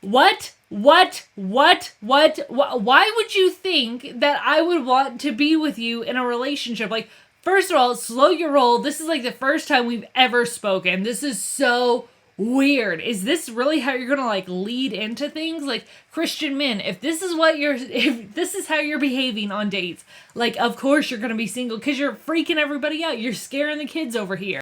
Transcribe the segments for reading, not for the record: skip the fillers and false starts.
What? Why would you think that I would want to be with you in a relationship? Like, first of all, slow your roll. This is like the first time we've ever spoken. This is so weird. Is this really how you're gonna like lead into things? Like, Christian men, if this is how you're behaving on dates, like, of course you're gonna be single because you're freaking everybody out. You're scaring the kids over here.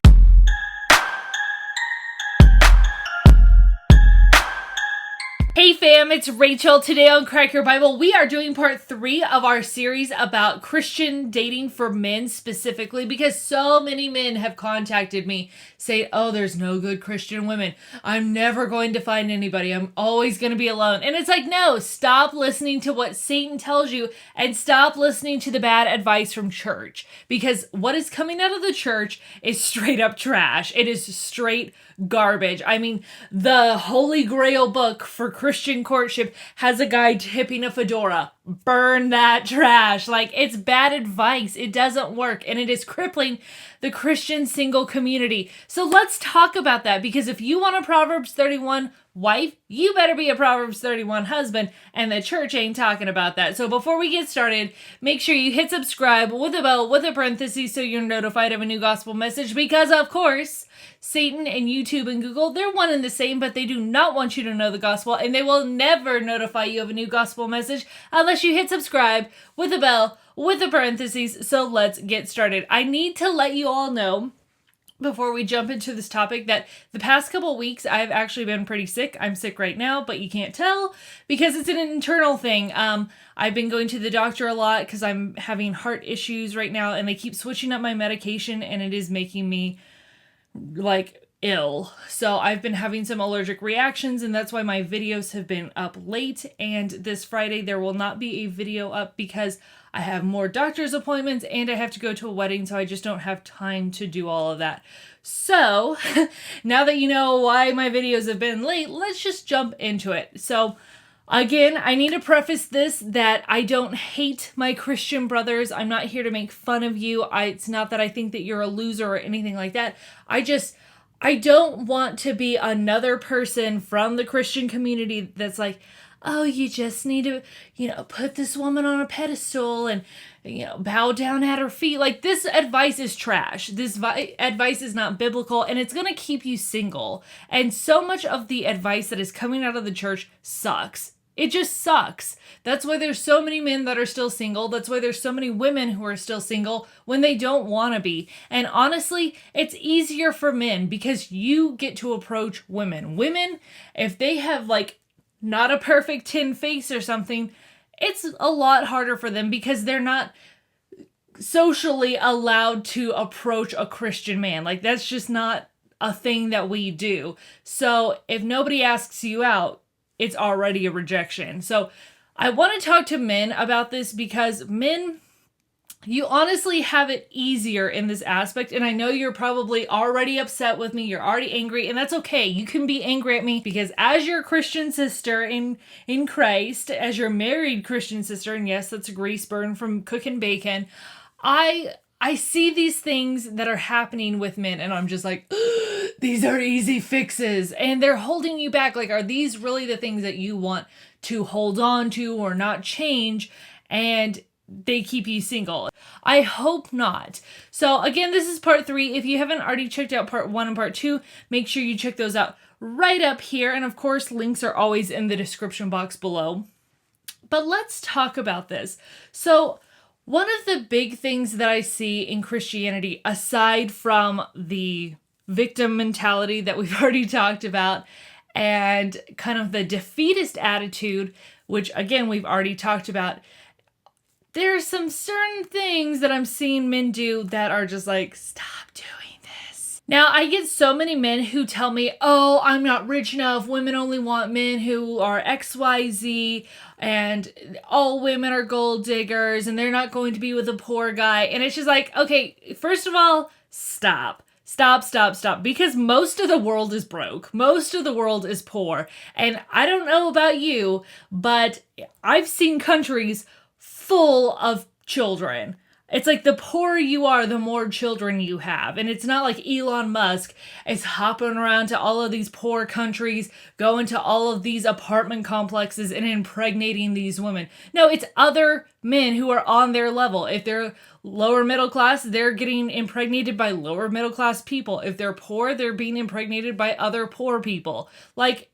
Hey fam, it's Rachel. Today on Crack Your Bible, we are doing part 3 of our series about Christian dating for men specifically because so many men have contacted me saying, oh, there's no good Christian women. I'm never going to find anybody. I'm always going to be alone. And it's like, no, stop listening to what Satan tells you and stop listening to the bad advice from church, because what is coming out of the church is straight up trash. It is straight garbage. I mean, the Holy Grail book for Christian courtship has a guy tipping a fedora. Burn that trash. Like, it's bad advice. It doesn't work, and it is crippling the Christian single community. So let's talk about that, because if you want a Proverbs 31 wife, you better be a Proverbs 31 husband, and the church ain't talking about that. So before we get started, make sure you hit subscribe with a bell with a parenthesis so you're notified of a new gospel message, because of course, Satan and YouTube and Google, they're one and the same, but they do not want you to know the gospel, and they will never notify you of a new gospel message unless you hit subscribe with a bell with a parenthesis. So let's get started. I need to let you all know before we jump into this topic that the past couple weeks I've actually been pretty sick. I'm sick right now, but you can't tell because it's an internal thing. I've been going to the doctor a lot because I'm having heart issues right now, and they keep switching up my medication, and it is making me like ill. So I've been having some allergic reactions, and that's why my videos have been up late. And this Friday there will not be a video up because I have more doctor's appointments and I have to go to a wedding, so I just don't have time to do all of that. So now that you know why my videos have been late, let's just jump into it. So again, I need to preface this that I don't hate my Christian brothers. I'm not here to make fun of you. It's not that I think that you're a loser or anything like that. I don't want to be another person from the Christian community that's like, oh, you just need to, put this woman on a pedestal and, bow down at her feet. Like, this advice is trash. This advice is not biblical, and it's going to keep you single. And so much of the advice that is coming out of the church sucks. It just sucks. That's why there's so many men that are still single. That's why there's so many women who are still single when they don't want to be. And honestly, it's easier for men because you get to approach women. Women, if they have like not a perfect 10 face or something, it's a lot harder for them because they're not socially allowed to approach a Christian man. Like, that's just not a thing that we do. So if nobody asks you out, it's already a rejection. So I want to talk to men about this because men, you honestly have it easier in this aspect. And I know you're probably already upset with me. You're already angry, and that's okay. You can be angry at me because as your Christian sister in Christ, as your married Christian sister, and yes, that's a grease burn from cooking bacon, I see these things that are happening with men, and I'm just like, these are easy fixes, and they're holding you back. Like, are these really the things that you want to hold on to or not change? And they keep you single. I hope not. So again, this is part 3. If you haven't already checked out part 1 and part 2, make sure you check those out right up here. And of course, links are always in the description box below. But let's talk about this. So one of the big things that I see in Christianity, aside from the victim mentality that we've already talked about, and kind of the defeatist attitude, which again, we've already talked about, there are some certain things that I'm seeing men do that are just like, stop doing this. Now, I get so many men who tell me, oh, I'm not rich enough. Women only want men who are XYZ, and all women are gold diggers, and they're not going to be with a poor guy. And it's just like, okay, first of all, stop. Stop. Because most of the world is broke. Most of the world is poor. And I don't know about you, but I've seen countries full of children. It's like the poorer you are, the more children you have. And it's not like Elon Musk is hopping around to all of these poor countries, going to all of these apartment complexes and impregnating these women. No, it's other men who are on their level. If they're lower middle class, they're getting impregnated by lower middle class people. If they're poor, they're being impregnated by other poor people. Like,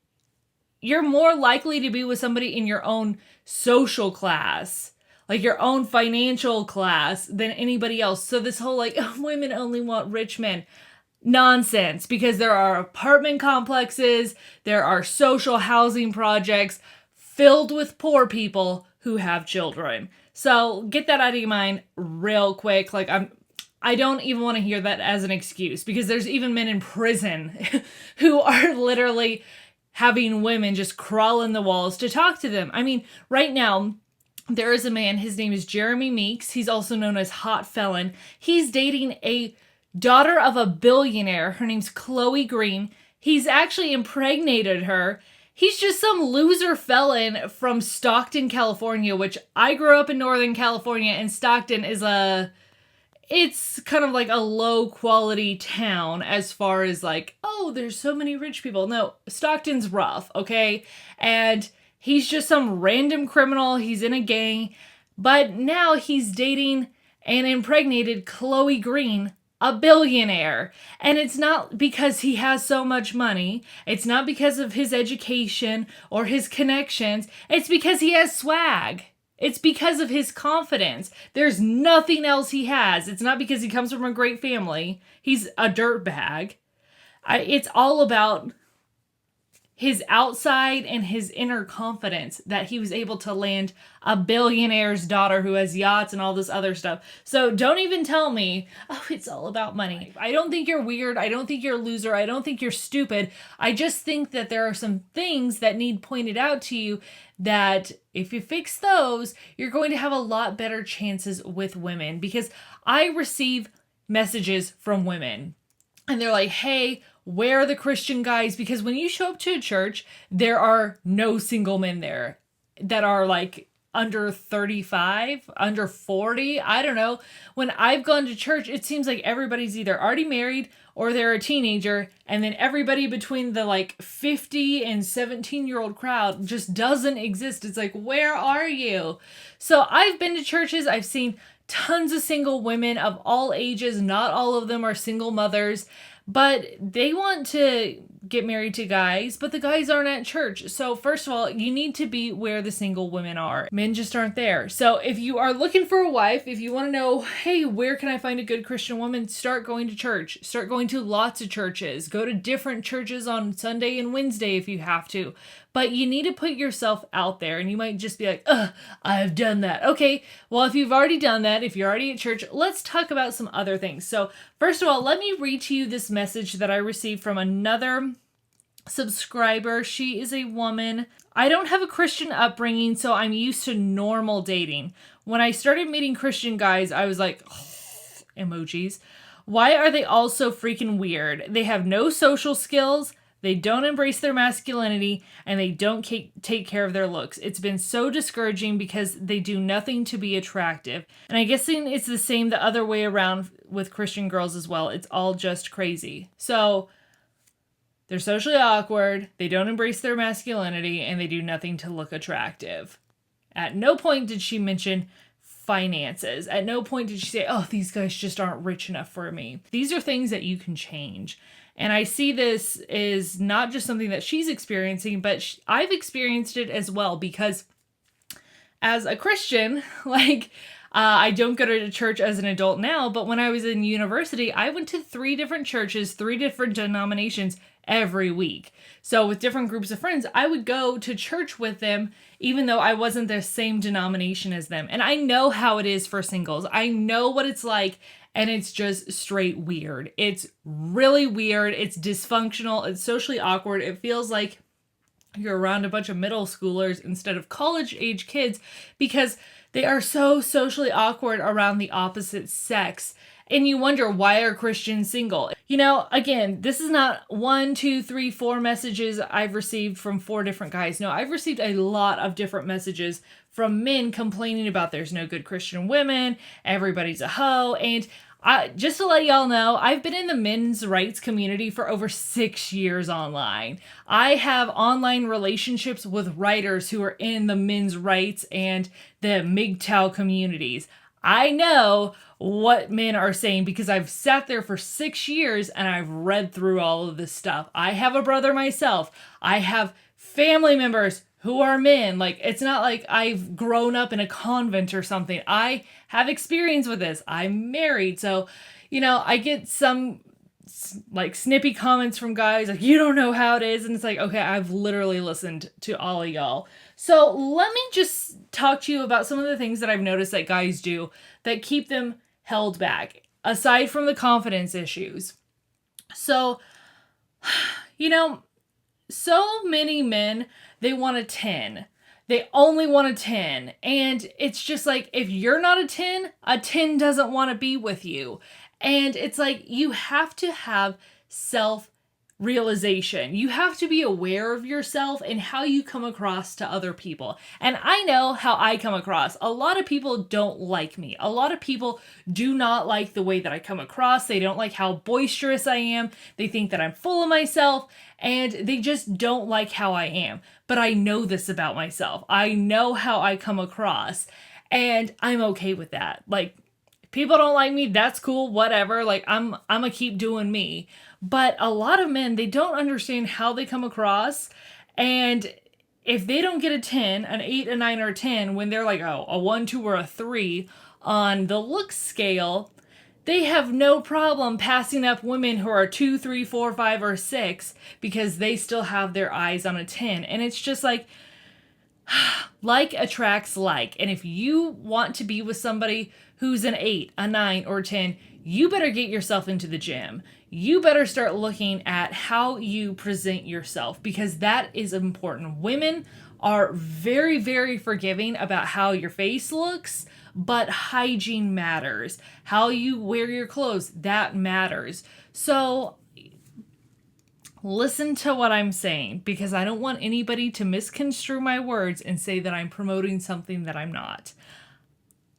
you're more likely to be with somebody in your own social class, like your own financial class, than anybody else. So this whole like, oh, women only want rich men, nonsense, because there are apartment complexes, there are social housing projects filled with poor people who have children. So get that out of your mind real quick. Like, I don't even want to hear that as an excuse, because there's even men in prison who are literally having women just crawl in the walls to talk to them. I mean, right now, there is a man, his name is Jeremy Meeks. He's also known as Hot Felon. He's dating a daughter of a billionaire. Her name's Chloe Green. He's actually impregnated her. He's just some loser felon from Stockton, California, which I grew up in Northern California, and Stockton is it's kind of like a low quality town as far as like, oh, there's so many rich people. No, Stockton's rough, okay? And he's just some random criminal. He's in a gang. But now he's dating and impregnated Chloe Green, a billionaire. And it's not because he has so much money. It's not because of his education or his connections. It's because he has swag. It's because of his confidence. There's nothing else he has. It's not because he comes from a great family. He's a dirtbag. It's all about his outside and his inner confidence that he was able to land a billionaire's daughter who has yachts and all this other stuff. So don't even tell me, oh, it's all about money. I don't think you're weird. I don't think you're a loser. I don't think you're stupid. I just think that there are some things that need pointed out to you that if you fix those, you're going to have a lot better chances with women. Because I receive messages from women and they're like, hey, where are the Christian guys? Because when you show up to a church, there are no single men there that are like under 35, under 40. I don't know. When I've gone to church, it seems like everybody's either already married or they're a teenager. And then everybody between the like 50 and 17-year-old crowd just doesn't exist. It's like, where are you? So I've been to churches. I've seen tons of single women of all ages. Not all of them are single mothers. But they want to get married to guys, but the guys aren't at church. So first of all, you need to be where the single women are. Men just aren't there. So if you are looking for a wife, if you want to know, hey, where can I find a good Christian woman? Start going to church. Start going to lots of churches. Go to different churches on Sunday and Wednesday if you have to. But you need to put yourself out there, and you might just be like, I've done that. Okay, well, if you've already done that, if you're already at church, let's talk about some other things. So first of all, let me read to you this message that I received from another subscriber. She is a woman. I don't have a Christian upbringing, so I'm used to normal dating. When I started meeting Christian guys, I was like, emojis. Why are they all so freaking weird? They have no social skills. They don't embrace their masculinity, and they don't take care of their looks. It's been so discouraging because they do nothing to be attractive. And I guess it's the same the other way around with Christian girls as well. It's all just crazy. So they're socially awkward, they don't embrace their masculinity, and they do nothing to look attractive. At no point did she mention finances. At no point did she say, oh, these guys just aren't rich enough for me. These are things that you can change. And I see this is not just something that she's experiencing, but I've experienced it as well, because as a Christian, I don't go to church as an adult now, but when I was in university, I went to 3 different churches, 3 different denominations every week. So with different groups of friends, I would go to church with them, even though I wasn't the same denomination as them. And I know how it is for singles. I know what it's like. And it's just straight weird. It's really weird. It's dysfunctional. It's socially awkward. It feels like you're around a bunch of middle schoolers instead of college-age kids, because they are so socially awkward around the opposite sex. And you wonder, why are Christians single? Again, this is not 1, 2, 3, 4 messages I've received from 4 different guys. No, I've received a lot of different messages from men complaining about there's no good Christian women, everybody's a hoe. And just to let y'all know, I've been in the men's rights community for over 6 years online. I have online relationships with writers who are in the men's rights and the MGTOW communities. I know what men are saying because I've sat there for 6 years and I've read through all of this stuff. I have a brother myself. I have family members who are men. Like, it's not like I've grown up in a convent or something. I have experience with this. I'm married. So, I get some like snippy comments from guys like, you don't know how it is. And it's like, okay, I've literally listened to all of y'all. So let me just talk to you about some of the things that I've noticed that guys do that keep them held back, aside from the confidence issues. So, so many men, they want a 10. They only want a 10. And it's just like, if you're not a 10 doesn't want to be with you. And it's like, you have to have self-realization. You have to be aware of yourself and how you come across to other people. And I know how I come across. A lot of people don't like me. A lot of people do not like the way that I come across. They don't like how boisterous I am. They think that I'm full of myself. And they just don't like how I am. But I know this about myself. I know how I come across. And I'm okay with that. Like, people don't like me, that's cool, whatever. Like, I'm gonna keep doing me. But a lot of men, they don't understand how they come across. And if they don't get a 10, an 8, a 9, or a 10, when they're like, a 1, 2, or a 3 on the look scale, they have no problem passing up women who are 2, 3, 4, 5, or 6 because they still have their eyes on a 10. And it's just like attracts like. And if you want to be with somebody who's an 8, a 9, or 10, you better get yourself into the gym. You better start looking at how you present yourself, because that is important. Women are very, very forgiving about how your face looks, but hygiene matters. How you wear your clothes, that matters. So listen to what I'm saying, because I don't want anybody to misconstrue my words and say that I'm promoting something that I'm not.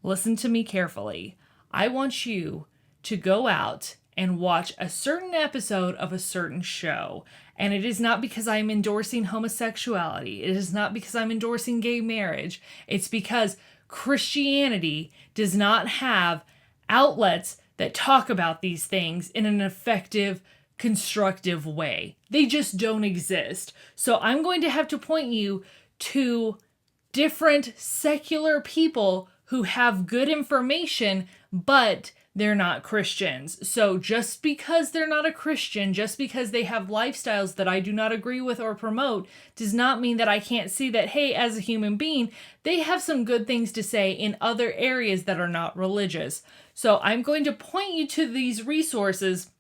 Listen to me carefully. I want you to go out and watch a certain episode of a certain show. And it is not because I'm endorsing homosexuality. It is not because I'm endorsing gay marriage. It's because Christianity does not have outlets that talk about these things in an effective, constructive way. They just don't exist. So I'm going to have to point you to different secular people who have good information, but they're not Christians. So just because they're not a Christian, just because they have lifestyles that I do not agree with or promote, does not mean that I can't see that, hey, as a human being, they have some good things to say in other areas that are not religious. So I'm going to point you to these resources,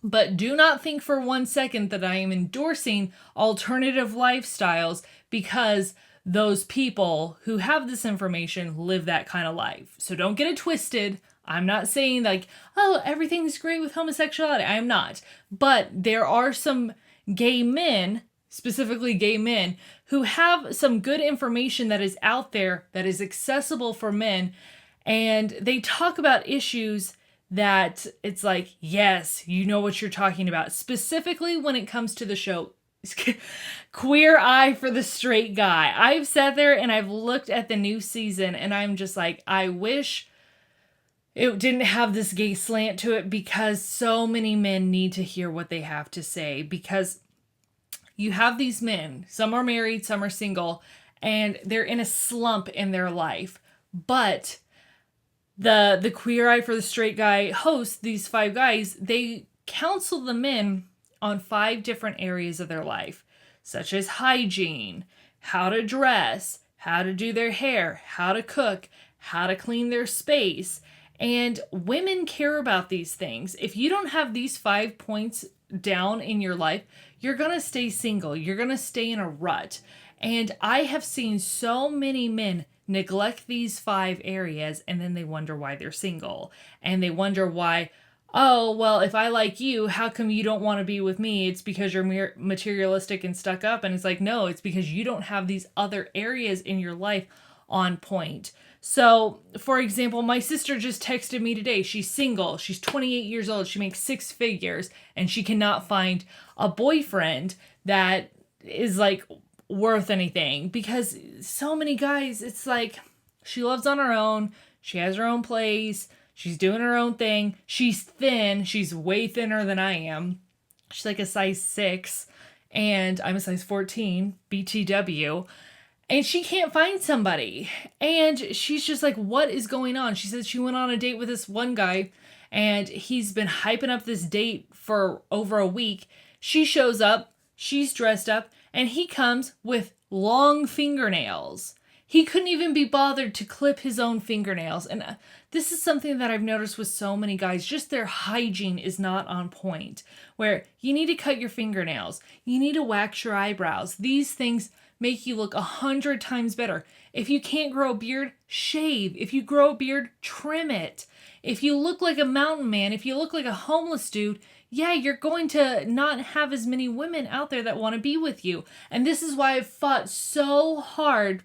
but do not think for 1 second that I am endorsing alternative lifestyles because those people who have this information live that kind of life. So don't get it twisted. I'm not saying like, oh, everything's great with homosexuality. I am not. But there are some gay men, specifically gay men, who have some good information that is out there, that is accessible for men. And they talk about issues that it's like, yes, you know what you're talking about. Specifically when it comes to the show Queer Eye for the Straight Guy. I've sat there and I've looked at the new season and I'm just like, I wish it didn't have this gay slant to it, because so many men need to hear what they have to say. Because you have these men, some are married, some are single, and they're in a slump in their life. But the Queer Eye for the Straight Guy hosts, these 5 guys, they counsel the men on 5 different areas of their life, such as hygiene, how to dress, how to do their hair, how to cook, how to clean their space. And women care about these things. If you don't have these 5 points down in your life, you're going to stay single. You're going to stay in a rut. And I have seen so many men neglect these 5 areas, and then they wonder why they're single. And they wonder why, oh, well, if I like you, how come you don't want to be with me? It's because you're materialistic and stuck up. And it's like, no, it's because you don't have these other areas in your life on point. So, for example, my sister just texted me today. She's single. She's 28 years old. She makes 6 figures, and she cannot find a boyfriend that is like worth anything, because so many guys, it's like she lives on her own. She has her own place. She's doing her own thing. She's thin. She's way thinner than I am. She's like a size 6, and I'm a size 14, BTW. And she can't find somebody. And she's just like, what is going on? She said she went on a date with this one guy, and he's been hyping up this date for over a week. She shows up, she's dressed up, and he comes with long fingernails. He couldn't even be bothered to clip his own fingernails. And this is something that I've noticed with so many guys. Just their hygiene is not on point. Where you need to cut your fingernails. You need to wax your eyebrows. These things make you look 100 times better. If you can't grow a beard, shave. If you grow a beard, trim it. If you look like a mountain man, if you look like a homeless dude, yeah, you're going to not have as many women out there that want to be with you. And this is why I've fought so hard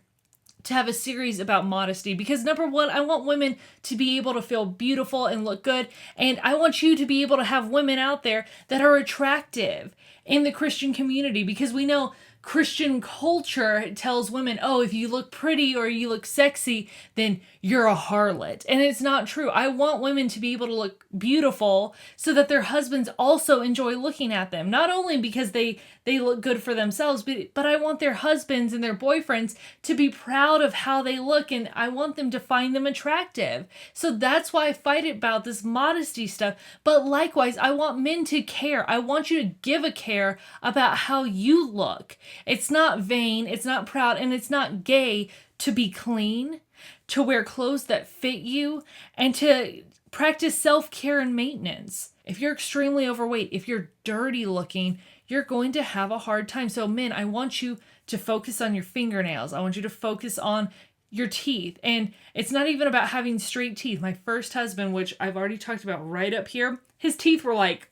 to have a series about modesty, because number one, I want women to be able to feel beautiful and look good. And I want you to be able to have women out there that are attractive in the Christian community, because we know Christian culture tells women, oh, if you look pretty or you look sexy, then you're a harlot. And it's not true. I want women to be able to look beautiful so that their husbands also enjoy looking at them. Not only because they look good for themselves, but I want their husbands and their boyfriends to be proud of how they look, and I want them to find them attractive. So that's why I fight about this modesty stuff. But likewise, I want men to care. I want you to give a care about how you look. It's not vain, it's not proud, and it's not gay to be clean, to wear clothes that fit you, and to practice self-care and maintenance. If you're extremely overweight, if you're dirty looking, you're going to have a hard time. So men, I want you to focus on your fingernails. I want you to focus on your teeth. And it's not even about having straight teeth. My first husband, which I've already talked about right up here, his teeth were like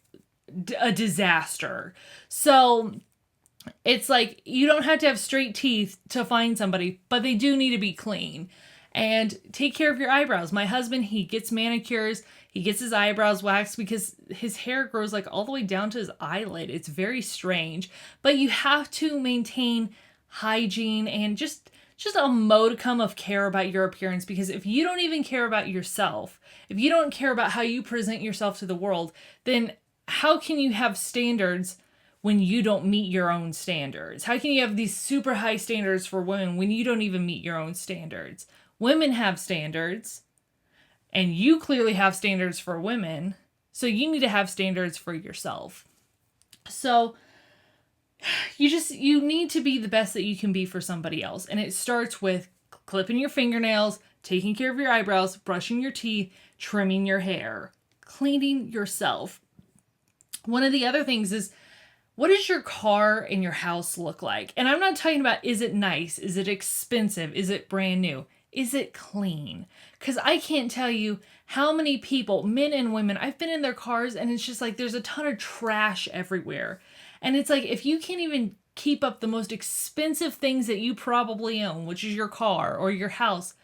a disaster. So it's like, you don't have to have straight teeth to find somebody, but they do need to be clean. And take care of your eyebrows. My husband, he gets manicures. He gets his eyebrows waxed because his hair grows like all the way down to his eyelid. It's very strange. But you have to maintain hygiene and just a modicum of care about your appearance, because if you don't even care about yourself, if you don't care about how you present yourself to the world, then how can you have standards when you don't meet your own standards? How can you have these super high standards for women when you don't even meet your own standards? Women have standards, and you clearly have standards for women, so you need to have standards for yourself. So you need to be the best that you can be for somebody else. And it starts with clipping your fingernails, taking care of your eyebrows, brushing your teeth, trimming your hair, cleaning yourself. One of the other things is, what does your car and your house look like? And I'm not talking about, is it nice? Is it expensive? Is it brand new? Is it clean? Because I can't tell you how many people, men and women, I've been in their cars and it's just like there's a ton of trash everywhere. And it's like, if you can't even keep up the most expensive things that you probably own, which is your car or your house,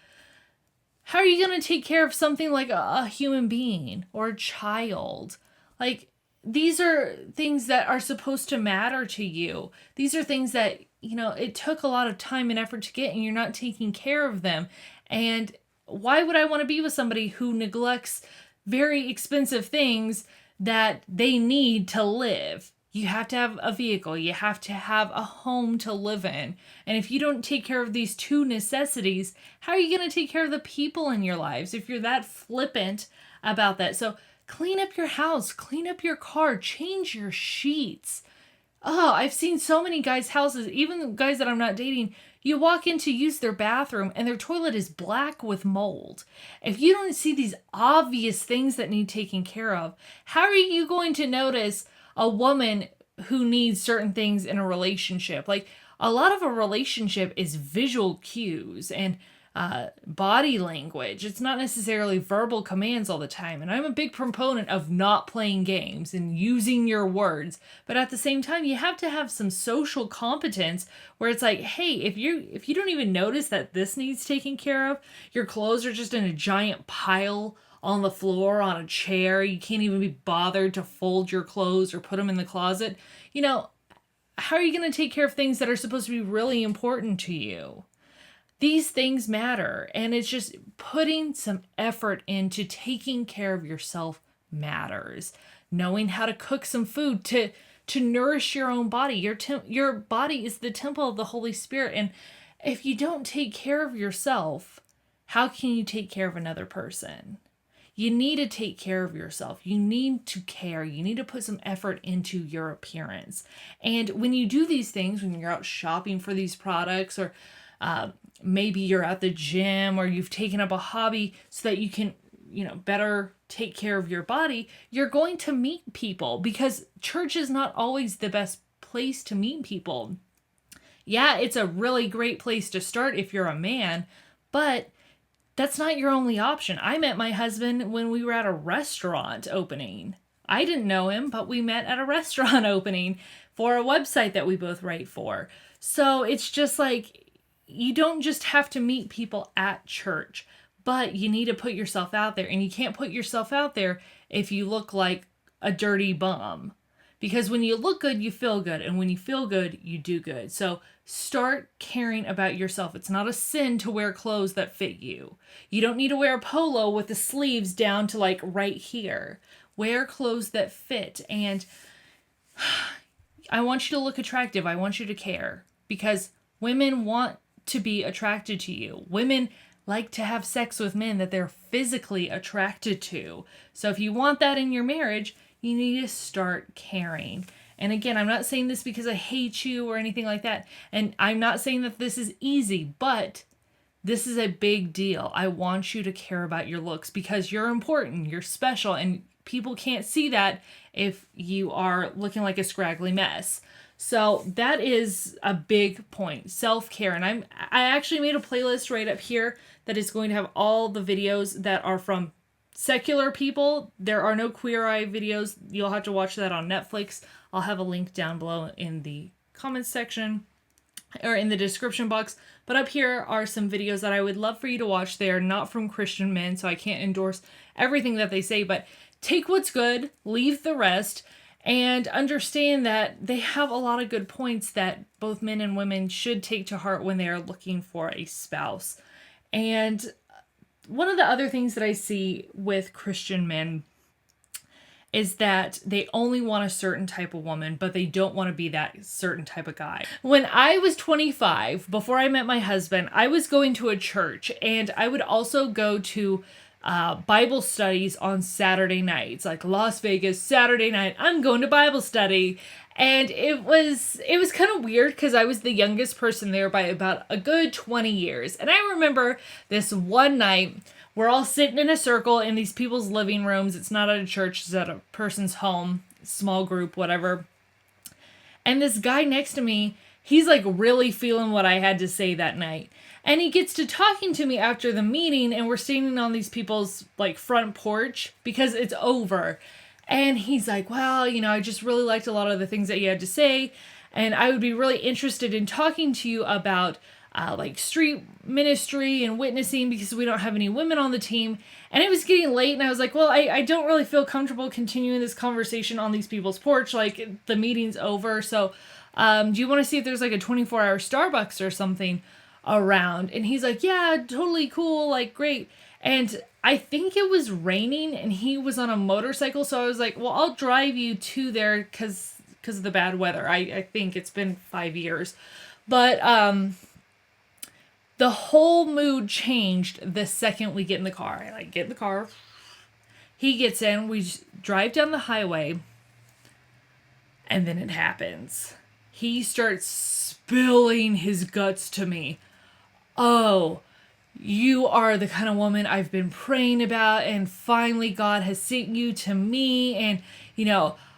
how are you going to take care of something like a human being or a child? Like, these are things that are supposed to matter to you. These are things that, it took a lot of time and effort to get, and you're not taking care of them. And why would I want to be with somebody who neglects very expensive things that they need to live? You have to have a vehicle. You have to have a home to live in. And if you don't take care of these two necessities, how are you going to take care of the people in your lives if you're that flippant about that? So clean up your house, clean up your car, change your sheets. Oh, I've seen so many guys' houses, even guys that I'm not dating, you walk in to use their bathroom and their toilet is black with mold. If you don't see these obvious things that need taken care of, how are you going to notice a woman who needs certain things in a relationship? Like, a lot of a relationship is visual cues, and body language. It's not necessarily verbal commands all the time. And I'm a big proponent of not playing games and using your words. But at the same time, you have to have some social competence where it's like, hey, if you don't even notice that this needs taken care of, your clothes are just in a giant pile on the floor, on a chair, you can't even be bothered to fold your clothes or put them in the closet, how are you going to take care of things that are supposed to be really important to you? These things matter, and it's just putting some effort into taking care of yourself matters. Knowing how to cook some food to nourish your own body. Your body is the temple of the Holy Spirit, and if you don't take care of yourself, how can you take care of another person? You need to take care of yourself. You need to care. You need to put some effort into your appearance. And when you do these things, when you're out shopping for these products, or maybe you're at the gym, or you've taken up a hobby so that you can, better take care of your body, you're going to meet people, because church is not always the best place to meet people. Yeah, it's a really great place to start if you're a man, but that's not your only option. I met my husband when we were at a restaurant opening. I didn't know him, but we met at a restaurant opening for a website that we both write for. So it's just like, you don't just have to meet people at church, but you need to put yourself out there. And you can't put yourself out there if you look like a dirty bum. Because when you look good, you feel good. And when you feel good, you do good. So start caring about yourself. It's not a sin to wear clothes that fit you. You don't need to wear a polo with the sleeves down to like right here. Wear clothes that fit. And I want you to look attractive. I want you to care. Because women want to be attracted to you. Women like to have sex with men that they're physically attracted to. So if you want that in your marriage, you need to start caring. And again, I'm not saying this because I hate you or anything like that. And I'm not saying that this is easy, but this is a big deal. I want you to care about your looks because you're important, you're special, and people can't see that if you are looking like a scraggly mess. So that is a big point, self-care. And I actually made a playlist right up here that is going to have all the videos that are from secular people. There are no Queer Eye videos. You'll have to watch that on Netflix. I'll have a link down below in the comments section or in the description box. But up here are some videos that I would love for you to watch. They are not from Christian men, so I can't endorse everything that they say, but take what's good, leave the rest, and understand that they have a lot of good points that both men and women should take to heart when they are looking for a spouse. And one of the other things that I see with Christian men is that they only want a certain type of woman, but they don't want to be that certain type of guy. When I was 25, before I met my husband, I was going to a church, and I would also go to Bible studies on Saturday nights, like Las Vegas, Saturday night, I'm going to Bible study. And it was kind of weird because I was the youngest person there by about a good 20 years. And I remember this one night, we're all sitting in a circle in these people's living rooms. It's not at a church, it's at a person's home, small group, whatever. And this guy next to me, he's like really feeling what I had to say that night. And he gets to talking to me after the meeting, and we're standing on these people's like front porch because it's over. And he's like, well, I just really liked a lot of the things that you had to say. And I would be really interested in talking to you about like street ministry and witnessing because we don't have any women on the team. And it was getting late, and I was like, well, I don't really feel comfortable continuing this conversation on these people's porch. Like, the meeting's over. So do you want to see if there's like a 24-hour Starbucks or something around? And he's like, yeah, totally cool. Like, great. And I think it was raining and he was on a motorcycle. So I was like, well, I'll drive you to there because of the bad weather. I think it's been 5 years. But the whole mood changed the second we get in the car. I get in the car. He gets in. We drive down the highway. And then it happens. He starts spilling his guts to me. Oh, you are the kind of woman I've been praying about, and finally God has sent you to me, and,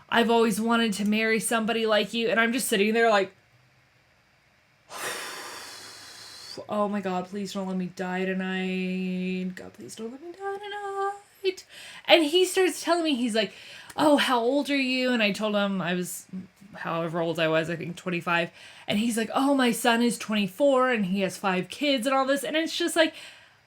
I've always wanted to marry somebody like you. And I'm just sitting there like, oh my God, please don't let me die tonight. God, please don't let me die tonight. And he starts telling me, he's like, oh, how old are you? And I told him I was however old I was, I think 25. And he's like, oh, my son is 24 and he has 5 kids and all this. And it's just like,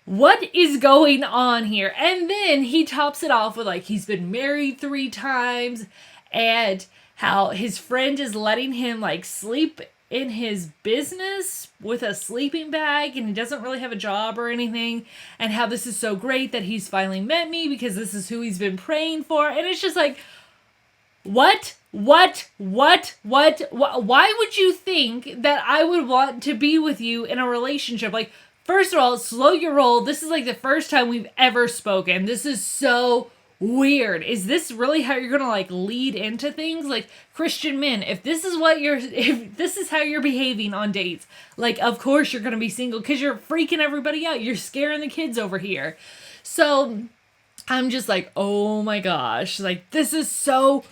what is going on here? And then he tops it off with like, he's been married 3 times and how his friend is letting him like sleep in his business with a sleeping bag and he doesn't really have a job or anything, and how this is so great that he's finally met me because this is who he's been praying for. And it's just like, what? Why would you think that I would want to be with you in a relationship? Like, first of all, slow your roll. This is like the first time we've ever spoken. This is so weird. Is this really how you're gonna like lead into things? Like, Christian men, if this is how you're behaving on dates, like, of course you're gonna be single because you're freaking everybody out. You're scaring the kids over here. So I'm just like, oh my gosh, like this is so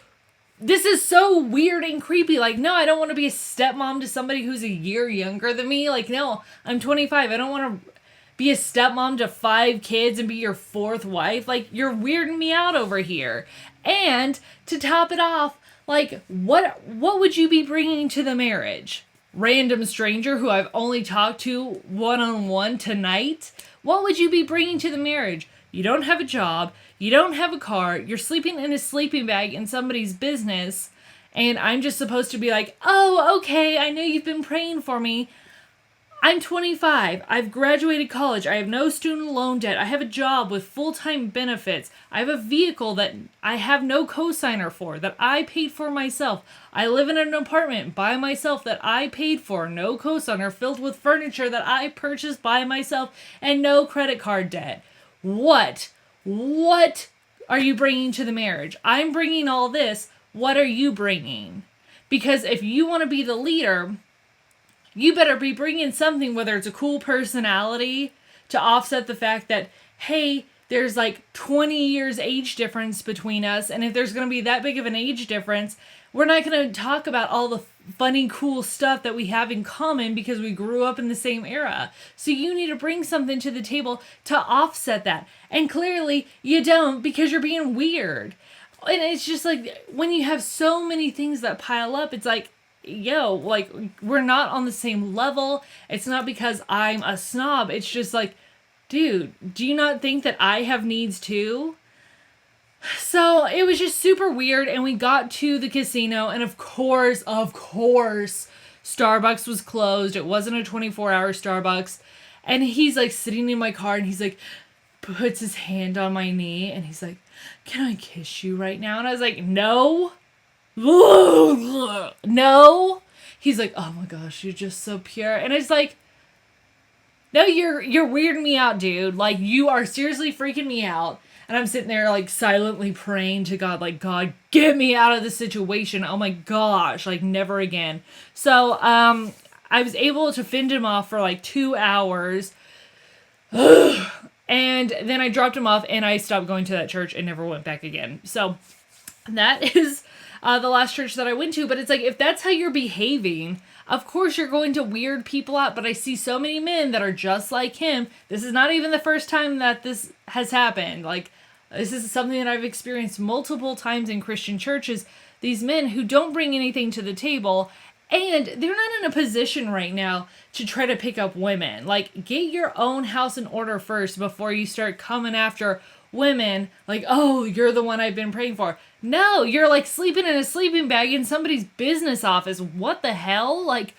weird and creepy. Like, no, I don't want to be a stepmom to somebody who's a year younger than me. Like, no, I'm 25. I don't want to be a stepmom to 5 kids and be your 4th wife. Like, you're weirding me out over here. And to top it off, like, what would you be bringing to the marriage? Random stranger who I've only talked to one-on-one tonight? What would you be bringing to the marriage? You don't have a job. You don't have a car. You're sleeping in a sleeping bag in somebody's business. And I'm just supposed to be like, oh, okay, I know you've been praying for me. I'm 25. I've graduated college. I have no student loan debt. I have a job with full-time benefits. I have a vehicle that I have no co-signer for, that I paid for myself. I live in an apartment by myself that I paid for, no co-signer, filled with furniture that I purchased by myself, and no credit card debt. What are you bringing to the marriage? I'm bringing all this. What are you bringing? Because if you want to be the leader, you better be bringing something, whether it's a cool personality to offset the fact that, hey, there's like 20 years age difference between us. And if there's going to be that big of an age difference, we're not going to talk about all the funny, cool stuff that we have in common because we grew up in the same era. So you need to bring something to the table to offset that. And clearly you don't, because you're being weird. And it's just like, when you have so many things that pile up, it's like, yo, like, we're not on the same level. It's not because I'm a snob. It's just like, dude, do you not think that I have needs too? So it was just super weird. And we got to the casino, and of course, Starbucks was closed. It wasn't a 24-hour Starbucks. And he's like sitting in my car, and he's like, puts his hand on my knee, and he's like, can I kiss you right now? And I was like, no. No. He's like, oh my gosh, you're just so pure. And it's like, no, you're weirding me out, dude. Like, you are seriously freaking me out. And I'm sitting there like silently praying to God, like, God, get me out of this situation. Oh my gosh, like, never again. So I was able to fend him off for like 2 hours. And then I dropped him off, and I stopped going to that church and never went back again. So that is the last church that I went to. But it's like, if that's how you're behaving, of course you're going to weird people out. But I see so many men that are just like him. This is not even the first time that this has happened. Like, this is something that I've experienced multiple times in Christian churches. These men who don't bring anything to the table, and they're not in a position right now to try to pick up women. Like, get your own house in order first before you start coming after women. Like, oh, you're the one I've been praying for. No, you're like sleeping in a sleeping bag in somebody's business office. What the hell? Like,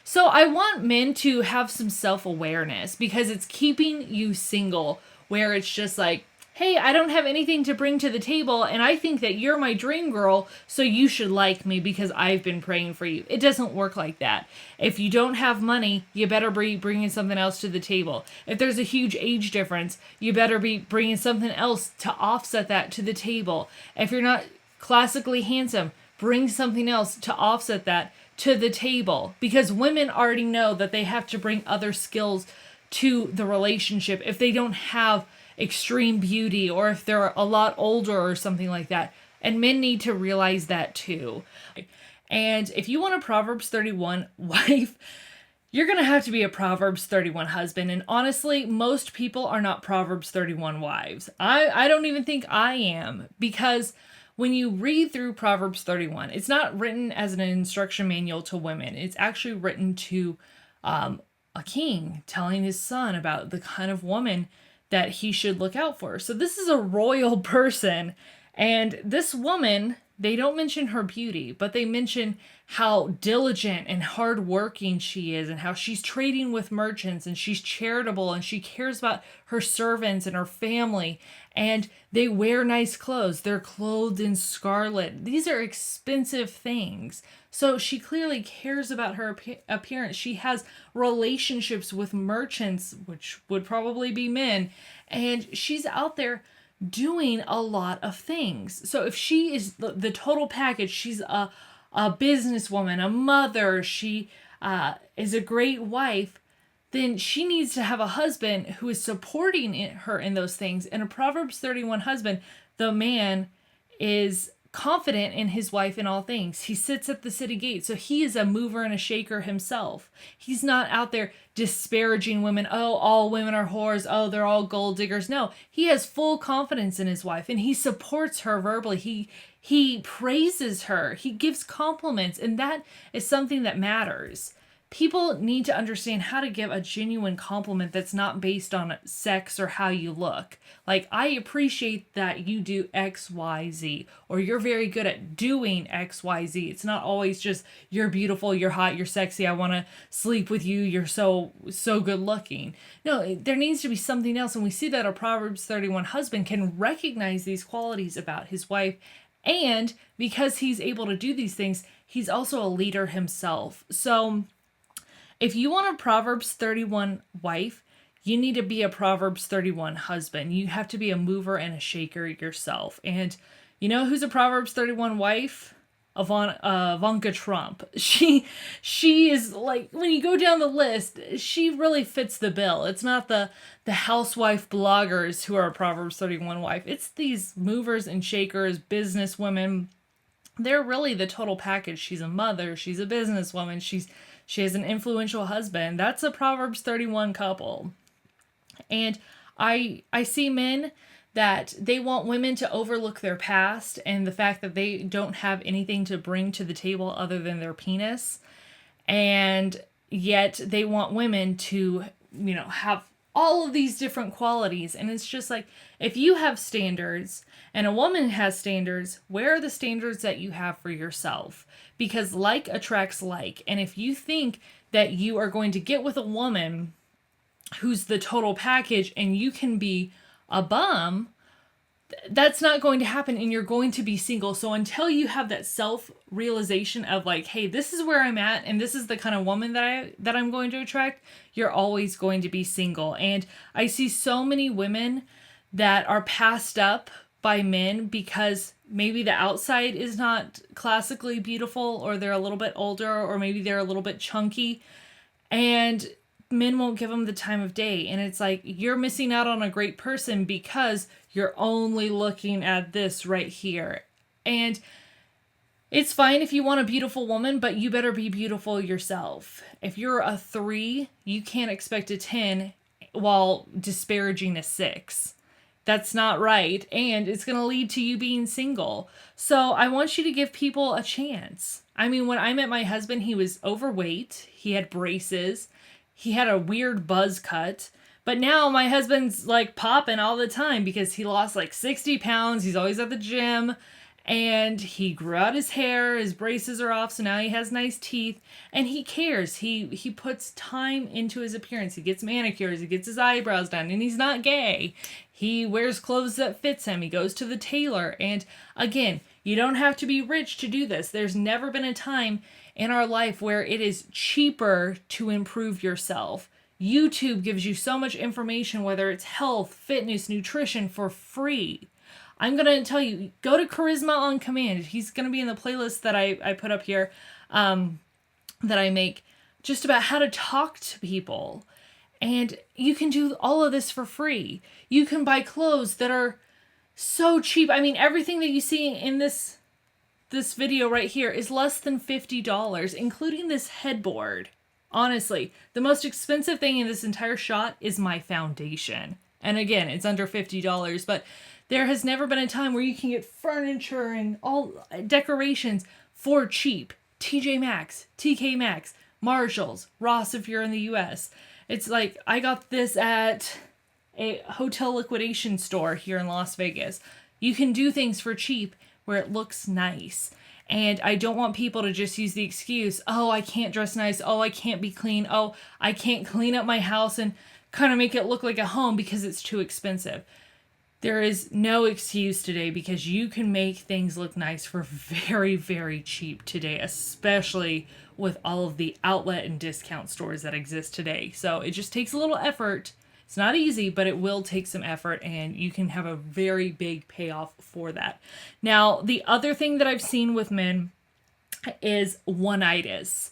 so I want men to have some self-awareness, because it's keeping you single, where it's just like, hey, I don't have anything to bring to the table, and I think that you're my dream girl, so you should like me because I've been praying for you. It doesn't work like that. If you don't have money, you better be bringing something else to the table. If there's a huge age difference, you better be bringing something else to offset that to the table. If you're not classically handsome, bring something else to offset that to the table. Because women already know that they have to bring other skills to the relationship if they don't have extreme beauty, or if they're a lot older or something like that. And men need to realize that too. And if you want a Proverbs 31 wife, you're going to have to be a Proverbs 31 husband. And honestly, most people are not Proverbs 31 wives. I don't even think I am, because when you read through Proverbs 31, it's not written as an instruction manual to women. It's actually written to a king telling his son about the kind of woman that he should look out for. So this is a royal person. And this woman, they don't mention her beauty, but they mention how diligent and hardworking she is, and how she's trading with merchants, and she's charitable, and she cares about her servants and her family, and they wear nice clothes. They're clothed in scarlet. These are expensive things. So she clearly cares about her appearance. She has relationships with merchants, which would probably be men, and she's out there doing a lot of things. So if she is the total package, she's a businesswoman, a mother, she is a great wife, then she needs to have a husband who is supporting her in those things. And a Proverbs 31 husband, the man is confident in his wife in all things. He sits at the city gate, so he is a mover and a shaker himself. He's not out there disparaging women. Oh, all women are whores. Oh, they're all gold diggers. No, he has full confidence in his wife, and he supports her verbally. He praises her. He gives compliments, and that is something that matters. People need to understand how to give a genuine compliment that's not based on sex or how you look. Like, I appreciate that you do X, Y, Z, or you're very good at doing X, Y, Z. It's not always just, you're beautiful, you're hot, you're sexy, I want to sleep with you, you're so good looking. No, there needs to be something else. And we see that a Proverbs 31 husband can recognize these qualities about his wife. And because he's able to do these things, he's also a leader himself. So if you want a Proverbs 31 wife, you need to be a Proverbs 31 husband. You have to be a mover and a shaker yourself. And you know who's a Proverbs 31 wife? Ivanka Trump. She is like, when you go down the list, she really fits the bill. It's not the housewife bloggers who are a Proverbs 31 wife. It's these movers and shakers, business women. They're really the total package. She's a mother. She's a businesswoman. She has an influential husband. That's a Proverbs 31 couple. And I see men that they want women to overlook their past and the fact that they don't have anything to bring to the table other than their penis. And yet they want women to, have all of these different qualities. And it's just like, if you have standards and a woman has standards, where are the standards that you have for yourself? Because like attracts like. And if you think that you are going to get with a woman who's the total package and you can be a bum, that's not going to happen, and you're going to be single. So until you have that self-realization of like, hey, this is where I'm at and this is the kind of woman that I'm going to attract, you're always going to be single. And I see so many women that are passed up by men because maybe the outside is not classically beautiful, or they're a little bit older, or maybe they're a little bit chunky, and men won't give them the time of day. And it's like, you're missing out on a great person because you're only looking at this right here. And it's fine if you want a beautiful woman, but you better be beautiful yourself. If you're a 3, you can't expect a 10 while disparaging a 6. That's not right. And it's going to lead to you being single. So I want you to give people a chance. I mean, when I met my husband, he was overweight. He had braces. He had a weird buzz cut. But now my husband's like popping all the time because he lost like 60 pounds. He's always at the gym. And he grew out his hair. His braces are off, so now he has nice teeth. And he cares. He puts time into his appearance. He gets manicures. He gets his eyebrows done. And he's not gay. He wears clothes that fits him. He goes to the tailor. And again, you don't have to be rich to do this. There's never been a time in our life where it is cheaper to improve yourself. YouTube gives you so much information, whether it's health, fitness, nutrition, for free. I'm going to tell you, go to Charisma on Command. He's going to be in the playlist that I put up here, that I make, just about how to talk to people. And you can do all of this for free. You can buy clothes that are so cheap. I mean, everything that you see in this video right here is less than $50, including this headboard. Honestly, the most expensive thing in this entire shot is my foundation. And again, it's under $50, but there has never been a time where you can get furniture and all decorations for cheap. TJ Maxx, TK Maxx, Marshalls, Ross if you're in the US. It's like I got this at a hotel liquidation store here in Las Vegas. You can do things for cheap where it looks nice. And I don't want people to just use the excuse, oh, I can't dress nice. Oh, I can't be clean. Oh, I can't clean up my house and kind of make it look like a home because it's too expensive. There is no excuse today because you can make things look nice for very, very cheap today, especially with all of the outlet and discount stores that exist today. So it just takes a little effort. It's not easy, but it will take some effort and you can have a very big payoff for that. Now, the other thing that I've seen with men is one-itis.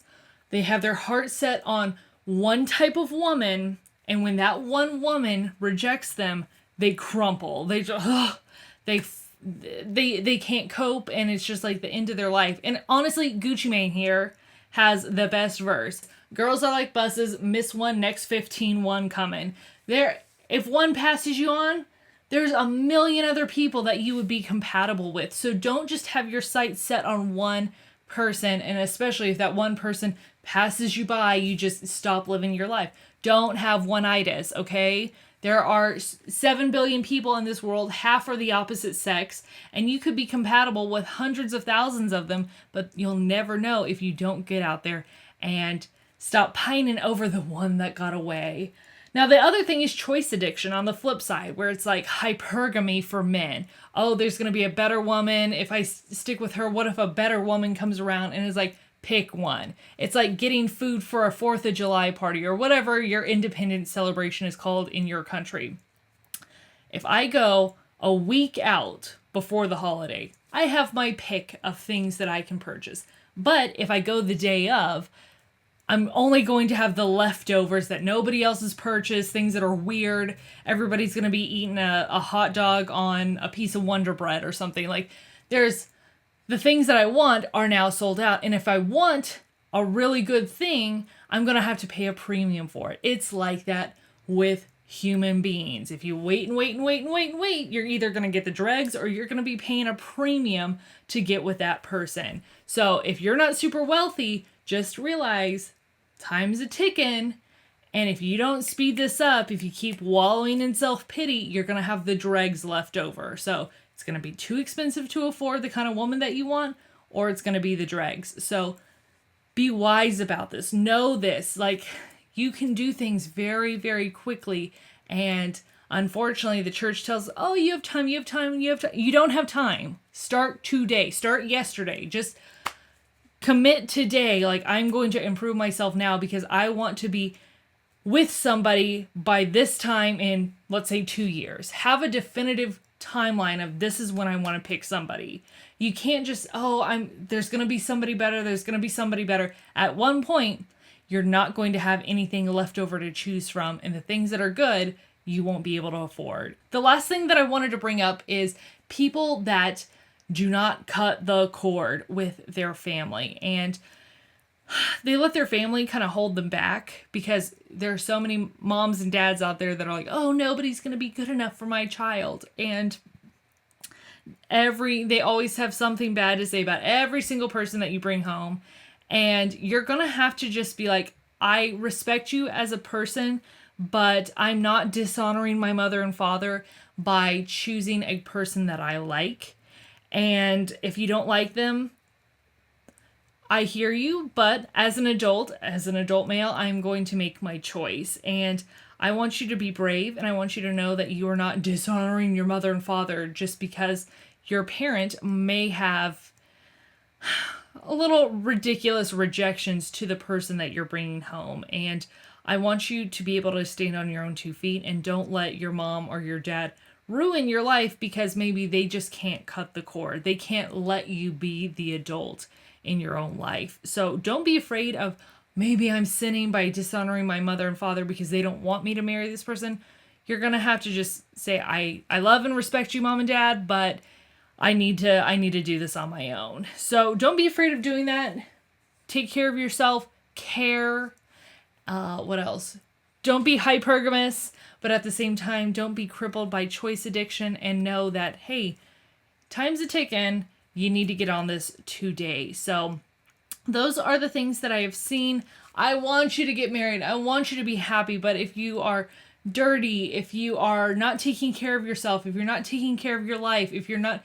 They have their heart set on one type of woman, and when that one woman rejects them, they crumple. They just, they can't cope, and it's just like the end of their life. And honestly, Gucci Mane here has the best verse. Girls are like buses, miss one, next 15, one coming. If one passes you on, there's a million other people that you would be compatible with. So don't just have your sights set on one person, and especially if that one person passes you by, you just stop living your life. Don't have one-itis, okay? There are 7 billion people in this world, half are the opposite sex, and you could be compatible with hundreds of thousands of them, but you'll never know if you don't get out there and stop pining over the one that got away. Now, the other thing is choice addiction on the flip side, where it's like hypergamy for men. Oh, there's going to be a better woman. If I stick with her, what if a better woman comes around and is like, pick one. It's like getting food for a 4th of July party or whatever your independence celebration is called in your country. If I go a week out before the holiday, I have my pick of things that I can purchase. But if I go the day of, I'm only going to have the leftovers that nobody else has purchased, things that are weird. Everybody's going to be eating a hot dog on a piece of Wonder Bread or something. Like, there's the things that I want are now sold out. And if I want a really good thing, I'm going to have to pay a premium for it. It's like that with human beings. If you wait and wait and wait and wait and wait, you're either going to get the dregs or you're going to be paying a premium to get with that person. So if you're not super wealthy, just realize time's a ticking. And if you don't speed this up, if you keep wallowing in self-pity, you're going to have the dregs left over. So it's going to be too expensive to afford the kind of woman that you want, or it's going to be the dregs. So be wise about this. Know this. Like, you can do things very, very quickly. And unfortunately, the church tells, oh, you have time, you have time, you have time. You don't have time. Start today. Start yesterday. Just commit today. Like, I'm going to improve myself now because I want to be with somebody by this time in, let's say, 2 years. Have a definitive timeline of this is when I want to pick somebody. You can't just, there's going to be somebody better. There's going to be somebody better. At one point, you're not going to have anything left over to choose from. And the things that are good, you won't be able to afford. The last thing that I wanted to bring up is people that do not cut the cord with their family. And they let their family kind of hold them back because there are so many moms and dads out there that are like, oh, nobody's going to be good enough for my child. And they always have something bad to say about every single person that you bring home. And you're going to have to just be like, I respect you as a person, but I'm not dishonoring my mother and father by choosing a person that I like. And if you don't like them, I hear you, but as an adult male, I'm going to make my choice. And I want you to be brave, and I want you to know that you are not dishonoring your mother and father just because your parent may have a little ridiculous rejections to the person that you're bringing home. And I want you to be able to stand on your own 2 feet and don't let your mom or your dad ruin your life because maybe they just can't cut the cord. They can't let you be the adult in your own life. So don't be afraid of, maybe I'm sinning by dishonoring my mother and father because they don't want me to marry this person. You're going to have to just say, I love and respect you, mom and dad, but I need to do this on my own. So don't be afraid of doing that. Take care of yourself, care, What else? Don't be hypergamous, but at the same time, don't be crippled by choice addiction, and know that, hey, time's a ticking. You need to get on this today. So those are the things that I have seen. I want you to get married. I want you to be happy. But if you are dirty, if you are not taking care of yourself, if you're not taking care of your life, if you're not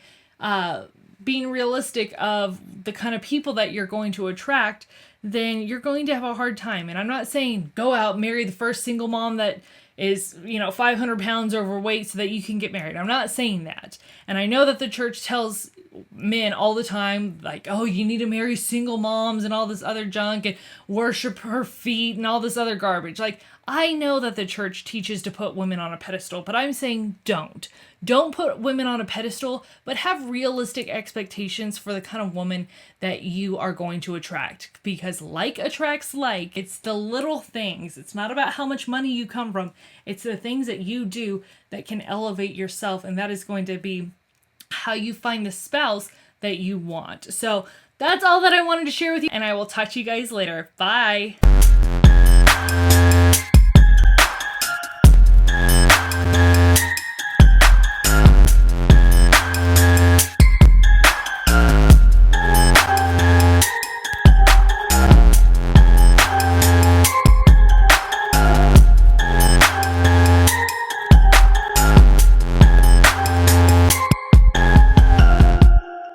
being realistic of the kind of people that you're going to attract, then you're going to have a hard time. And I'm not saying go out, marry the first single mom that is, 500 pounds overweight so that you can get married. I'm not saying that. And I know that the church tells men all the time, like, oh, you need to marry single moms and all this other junk and worship her feet and all this other garbage. Like, I know that the church teaches to put women on a pedestal, but I'm saying don't. Don't put women on a pedestal, but have realistic expectations for the kind of woman that you are going to attract. Because like attracts like. It's the little things. It's not about how much money you come from. It's the things that you do that can elevate yourself, and that is going to be how you find the spouse that you want. So that's all that I wanted to share with you, and I will talk to you guys later. Bye.